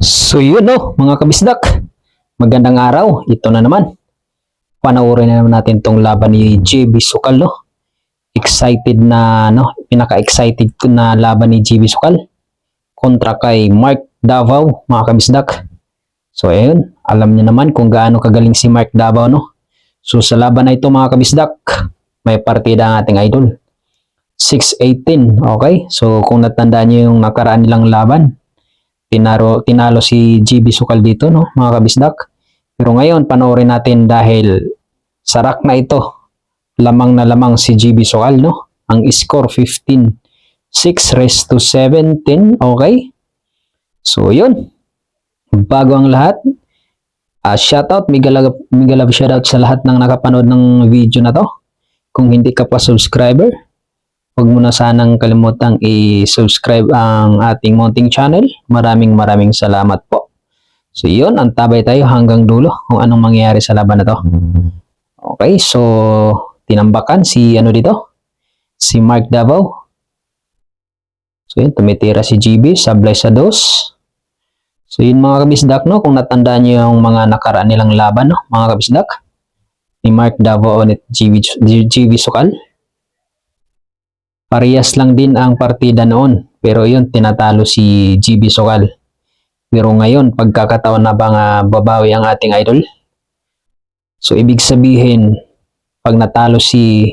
So yun mga kabisdak, magandang araw, ito na naman. Panoorin na naman natin tong laban ni JB Sukal Excited na pinaka-excited ko na laban ni JB Sukal kontra kay Mark Davao mga kabisdak. So ayun, alam niyo naman kung gaano kagaling si Mark Davao So sa laban na ito mga kabisdak, may partida ang ating idol. 6-18, okay? So kung natandaan niyo yung nakaraan nilang laban, tinalo si JB Sukal dito mga kabisdak. Pero ngayon panoorin natin dahil sarak na ito. Lamang na lamang si JB Sukal Ang score 15-6 raised to 17, okay? So yun. Bago ang lahat, shoutout, mega love shoutout sa lahat ng nakapanood ng video na to. Kung hindi ka pa subscriber, huwag mo na sanang kalimutang i-subscribe ang ating munting channel. Maraming salamat po. So yun, antabay tayo hanggang dulo kung anong mangyayari sa laban na to. Okay, so tinambakan si si Mark Davao. So yun, tumitira si GB, sablay sa dos. So yun mga kabisdak kung natandaan nyo yung mga nakaraan nilang laban mga kabisdak, ni Mark Davao at GB Sukal. Parehas lang din ang partida noon, pero yun tinatalo si JB Sukal. Pero ngayon pagkakataon na bang babawi ang ating idol. So ibig sabihin pag natalo si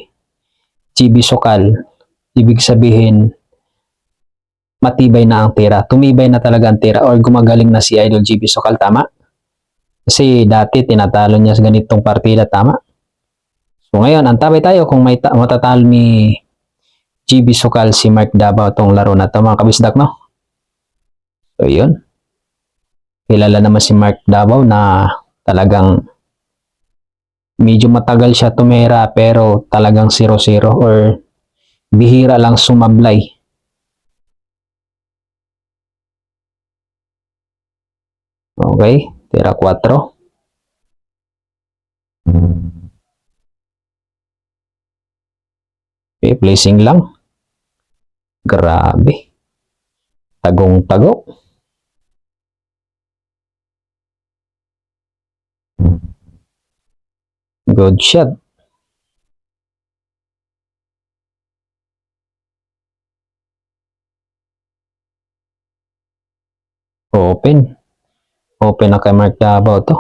JB Sukal, ibig sabihin matibay na ang tira. Tumibay na talaga ang tira or gumagaling na si idol JB Sukal, tama? Kasi dati tinatalo niya sa ganitong partida, tama? So ngayon antabay tayo kung matatalo ni JB Sukal si Mark Davao tong laro na to mga kabisdak So yun, kilala naman si Mark Davao na talagang medyo matagal siya tumira pero talagang 0-0 or bihira lang sumablay. Okay, tira 4. Okay, placing lang. Grabe. Tagong-tago. Good shot. Open. Open na kay Mark Davao to.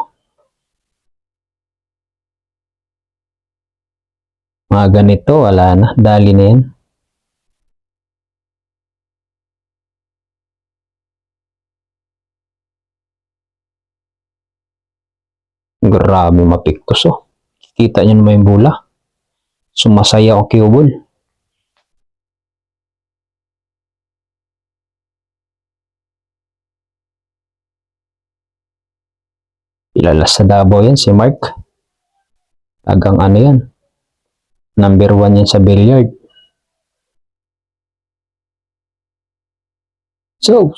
Mga ganito, wala na. Dali na yan. Grabe mapiktos Kita nyo naman yung bola. Sumasaya o cubol. Kilala sa Davao yan si Mark. Tagang yan. Number 1 yan sa billiard. So,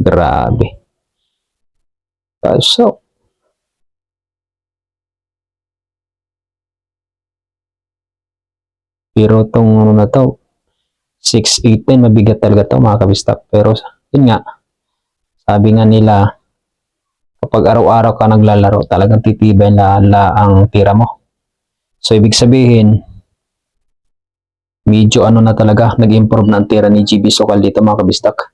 grabe. So, pero itong na to, 6-18, mabigat talaga to mga kabistak. Pero yun nga, sabi nga nila, kapag araw-araw ka naglalaro, talagang titibay na ang tira mo. So, ibig sabihin, medyo na talaga, nag-improve na ang tira ni JB Sukal dito mga kabistak.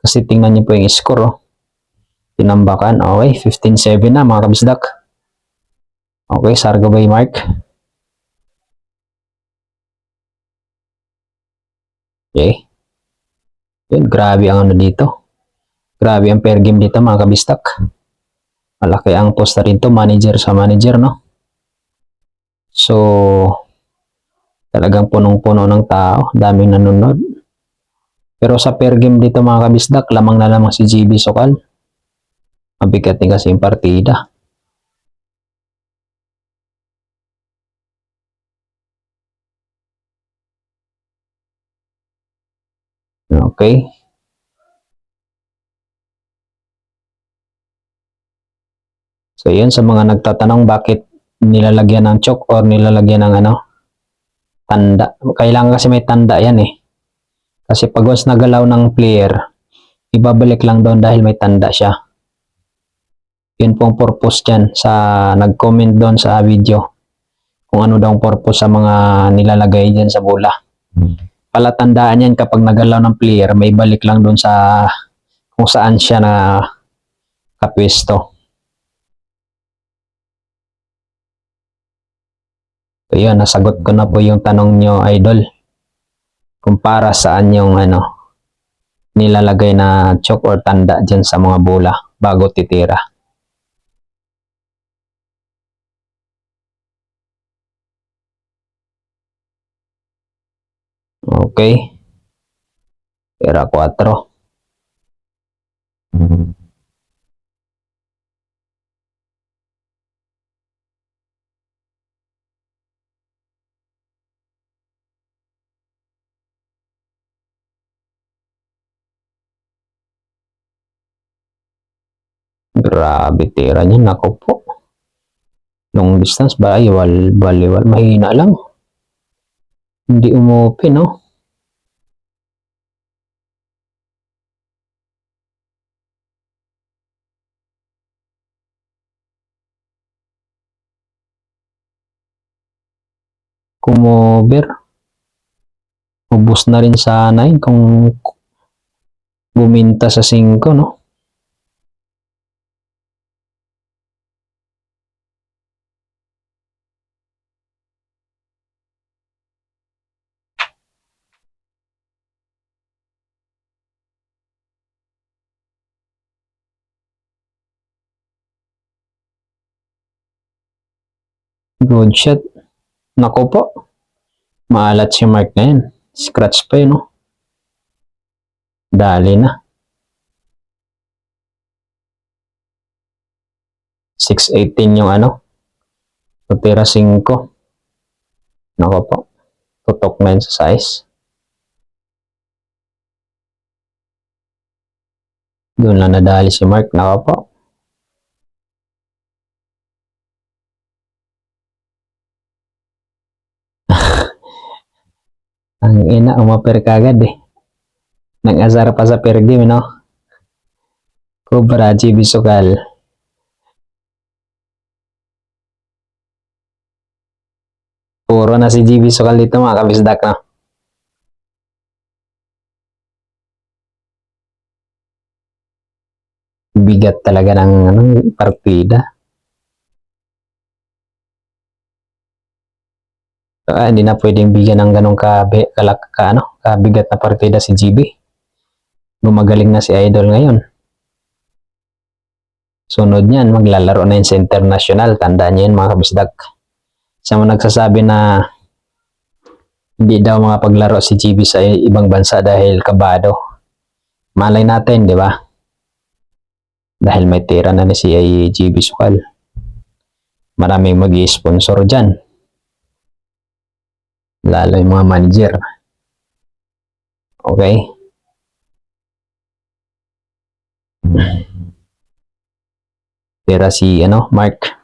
Kasi tingnan niyo po yung score tinambakan. Okay, 15-7 na mga kabisdak. Okay, Sargabay Mark. Okay. Yun, grabe ang dito. Grabe ang pair game dito mga kabistak. Malaki ang posta rin to, manager sa manager So, talagang punong-puno ng tao. Daming nanonood. Pero sa pair game dito mga kabisdak, lamang na lamang si JB Sukal. Mabigat din kasi yung partida. Okay. So yun, sa mga nagtatanong bakit nilalagyan ng chalk or nilalagyan ng tanda. Kailangan kasi may tanda yan Kasi pag once nagalaw ng player, ibabalik lang doon dahil may tanda siya. Yun pong purpose dyan sa nag-comment doon sa video. Kung ano daw ang purpose sa mga nilalagay dyan sa bola. Palatandaan yan kapag nagalaw ng player, may balik lang doon sa kung saan siya na kapwesto. So yun, nasagot ko na po yung tanong nyo, idol. Kung para saan yung nilalagay na chalk or tanda dyan sa mga bola bago titira. Okay. Tira 4. Grabe tira niya, nako po. Long distance ba? Ay, baliwal. Mahina lang. Hindi umuopen, no? Kumover. Ubus na rin sana yun kung buminta sa 5, no? Good shot. Nako po. Maalat si Mark na yan. Scratch pa yun, no? Dali na. 618 yung Tira 5. Nako po. Tutok na yun sa size. Doon lang nadali si Mark. Nako po. Ang ina, umaper kagad eh. Nag-azar pa sa per game, no? Cobra, GB Sukal. Puro na si GB Sukal dito mga kabisdak, no? Bigat talaga ng partida. Hindi na pwedeng bigyan ng ganong kabigat na partida si GB. Gumagaling na si Idol ngayon. Sunod niyan, maglalaro na yun sa international. Tandaan niyo yun mga kabisdak. Siya mo nagsasabi na hindi daw mga paglaro si GB sa ibang bansa dahil kabado. Malay natin, di ba? Dahil may tira na si GB Sukal. Maraming mag-i-sponsor dyan. Lalo yung mga manager. Okay? Tira si Mark.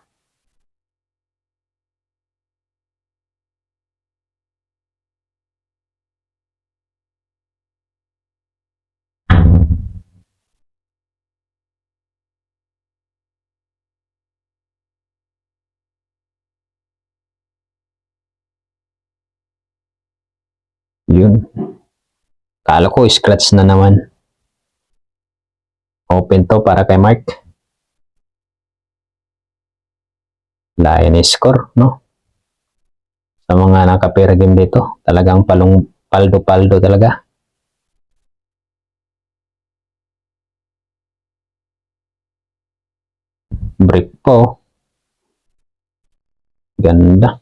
Yun. Kala ko scratch na naman. Open to para kay Mark. Layan score, no? Sa mga nakapera game dito, talagang paldo-paldo talaga. Break po. Ganda.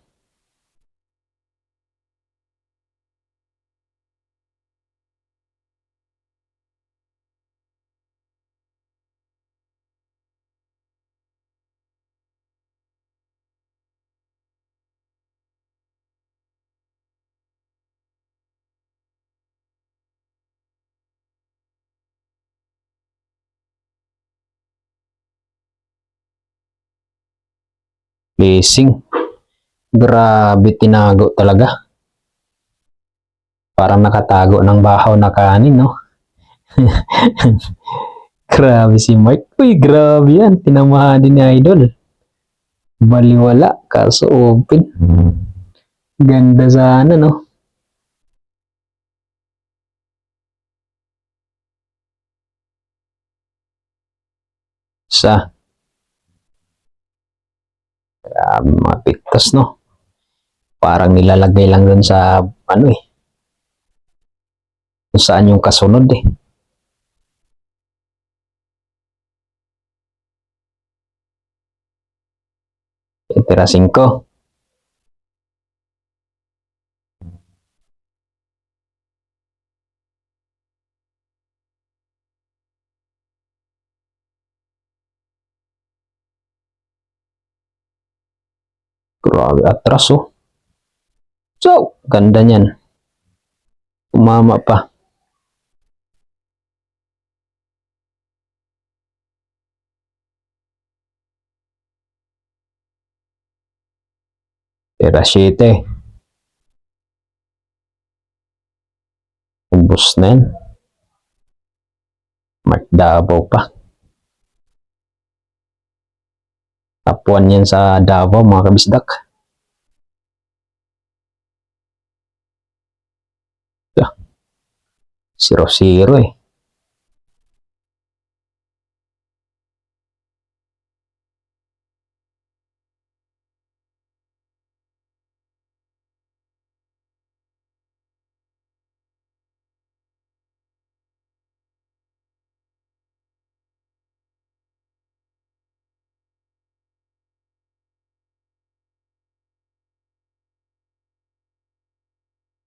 Placing. Grabe tinago talaga. parang nakatago ng bahaw na kanin, no? Grabe si Mark. Uy, grabe yan. Tinamahan din ni Idol. Baliwala, kaso open. Ganda sana, no? Sa, grabe mga piktas, no? Parang nilalagay lang dun sa, ano eh, kung saan yung kasunod eh. Tira 5. Grabe, atras oh. So, ganda niyan. Umama pa. Tira 7. Ubus na yan. Mark Davao pa. Top 1 yan sa Davao, mga kabisdak. 0-0 eh.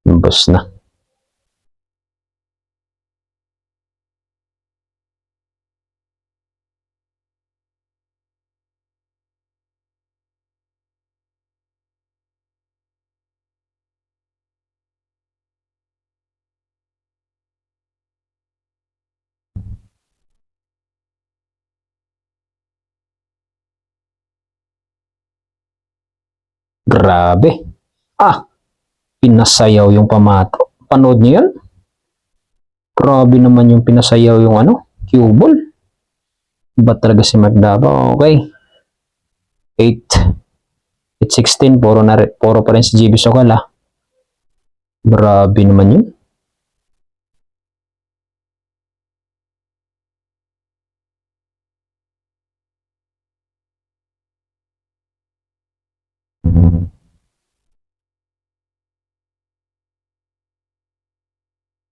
Ubus na. Grabe. Ah, pinasayaw yung pamato. Panood niyo yan? Grabe naman yung pinasayaw yung ano, cue ball. Ba talaga si Mark Davao? Okay. 8. 8-16. Puro pa rin si JB Sokal ah. Grabe naman yun.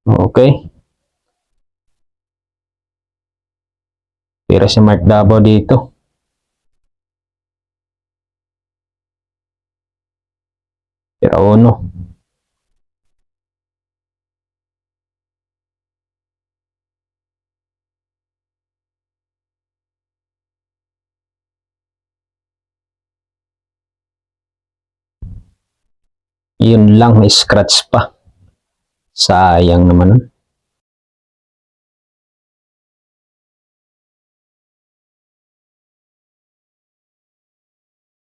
Okay. Tira si Mark Davao dito. Tira 1. Yun lang, scratch pa. Sayang naman.